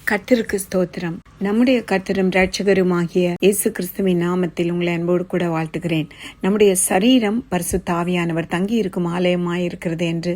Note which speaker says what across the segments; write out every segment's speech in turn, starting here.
Speaker 1: கர்த்தருக்கு ஸ்தோத்திரம். நம்முடைய கர்த்தரும் இரட்சகருமாகிய இயேசு கிறிஸ்துவின் நாமத்தில் உங்களை அன்போடு கூட வாழ்த்துகிறேன். நம்முடைய சரீரம் பரிசுத்த ஆவியானவர் தங்கி இருக்கும் ஆலயமாய் இருக்கிறது என்று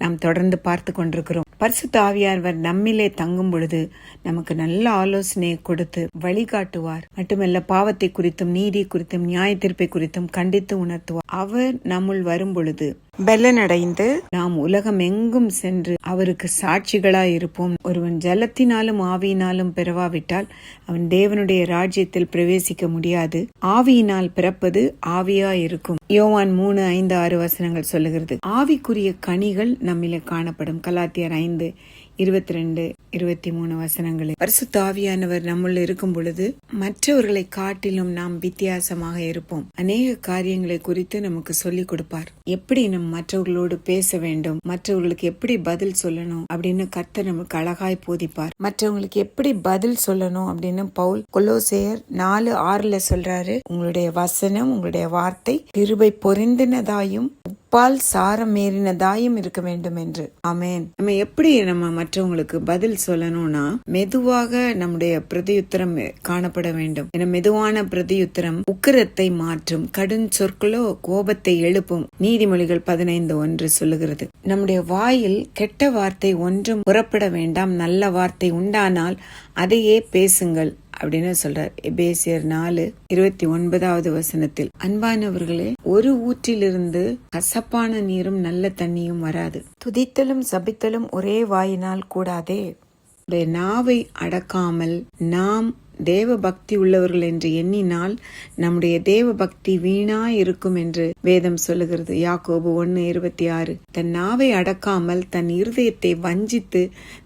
Speaker 1: நாம் தொடர்ந்து பார்த்து கொண்டிருக்கிறோம். பரிசுத்த ஆவியானவர் நம்மிலே தங்கும் பொழுது நமக்கு நல்ல ஆலோசனையை கொடுத்து வழிகாட்டுவார். மட்டுமல்ல, பாவத்தை குறித்தும் நீதி குறித்தும் நியாய தீர்ப்பை குறித்தும் கண்டித்து உணர்த்துவார். அவர் நம்முள் வரும் பொழுது பலனடைந்து நாம் உலகம் எங்கும் சென்று அவருக்கு சாட்சிகளாய் இருப்போம். ஒருவன் ஜலத்தினாலும் ஆவியினாலும் பிறவாவிட்டால் அவன் தேவனுடைய ராஜ்யத்தில் பிரவேசிக்க முடியாது. ஆவியினால் பிறப்பது ஆவியாய் இருக்கும். யோவான் 3:5-6 சொல்லுகிறது. ஆவிக்குரிய கனிகள் நம்மிலே காணப்படும். கலாத்தியர் 5:22-23 பரிசுத்த ஆவியானவர் நம்முள்ள இருக்கும் பொழுது மற்றவர்களை காட்டிலும் நாம் வித்தியாசமாக இருப்போம். அநேக காரியங்களை குறித்து நமக்கு சொல்லிக் கொடுப்பார். எப்படி நம் மற்றவர்களோடு பேச வேண்டும், மற்றவர்களுக்கு எப்படி பதில் சொல்லணும் அப்படின்னு கர்த்தர் நமக்கு அழகாய் போதிப்பார். மற்றவங்களுக்கு எப்படி பதில் சொல்லணும் அப்படின்னு பவுல் கொலோசையர் 4:6 சொல்றாரு. உங்களுடைய வசனம், உங்களுடைய வார்த்தை கிருபை பொருந்தினதாயும் உப்பால் சாரம் ஏறினதாயும் இருக்க வேண்டும் என்று. ஆமென். நம்ம எப்படி மற்றவங்களுக்கு பதில் சொல்லணும்னா, மெதுவாக நம்முடைய பிரதியுத்தரம் காணப்பட வேண்டும். என மெதுவான பிரதியுத்தரம் உக்கிரத்தை மாற்றும், கடும் சொற்களோ கோபத்தை எழுப்பும். நீதிமொழிகள் 15:1 சொல்லுகிறது. நம்முடைய வாயில் கெட்ட வார்த்தை ஒன்றும் புறப்பட வேண்டாம், நல்ல வார்த்தை உண்டானால் அதையே பேசுங்கள் அப்படின்னு சொல்றார். எபேசியர் 4:29 அன்பானவர்களே, ஒரு ஊற்றிலிருந்து கசப்பான நீரும் நல்ல தண்ணியும் வராது. துதித்தலும் சபித்தலும் ஒரே வாயினால் கூடாதே. நாவை அடக்காமல் நாம் தேவ பக்தி உள்ளவர்கள் என்று எண்ணினால் நம்முடைய தேவ பக்தி வீணா இருக்கும் என்று வேதம் சொல்லுகிறது. யாக்கோபு 1:26 தன் நாவை அடக்காமல் தன் இருதயத்தை வஞ்சித்து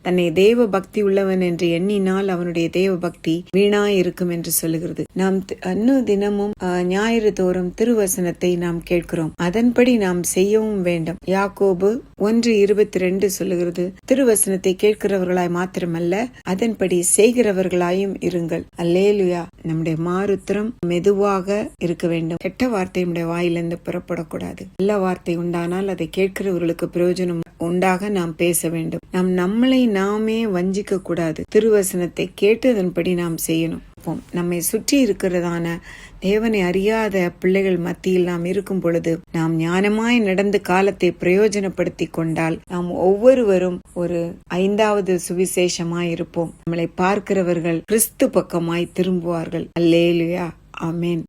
Speaker 1: தன்னை தேவ பக்தி உள்ளவன் என்று எண்ணினால் அவனுடைய தேவ பக்தி வீணா இருக்கும் என்று சொல்லுகிறது. நாம் தினமும் ஞாயிறு தோறும் திருவசனத்தை நாம் கேட்கிறோம். அதன்படி நாம் செய்யவும் வேண்டும். யாக்கோபு 1:22 சொல்லுகிறது. திருவசனத்தை கேட்கிறவர்களாய் மாத்திரமல்ல, அதன்படி செய்கிறவர்களாயும் இருங்கள். அல்லேலுயா. நம்முடைய மாறுத்திரம் மெதுவாக இருக்க வேண்டும். கெட்ட வார்த்தை நம்முடைய வாயிலிருந்து புறப்படக்கூடாது. நல்ல வார்த்தை உண்டானால் அதை கேட்கிறவர்களுக்கு பிரயோஜனம் உண்டாக நாம் பேச வேண்டும். நாம் நம்மளை நாமே வஞ்சிக்க கூடாது. திருவசனத்தை கேட்டு அதன்படி நாம் செய்யணும். நம்மை சுற்றி இருக்கிறதான தேவனை அறியாத பிள்ளைகள் மத்தியில் நாம் இருக்கும் பொழுது நாம் ஞானமாய் நடந்து காலத்தை பிரயோஜனப்படுத்தி கொண்டால் நாம் ஒவ்வொருவரும் ஒரு 5வது சுவிசேஷமாய் இருப்போம். நம்மளை பார்க்கிறவர்கள் கிறிஸ்து பக்கமாய் திரும்புவார்கள். அல்லேலுயா. ஆமென்.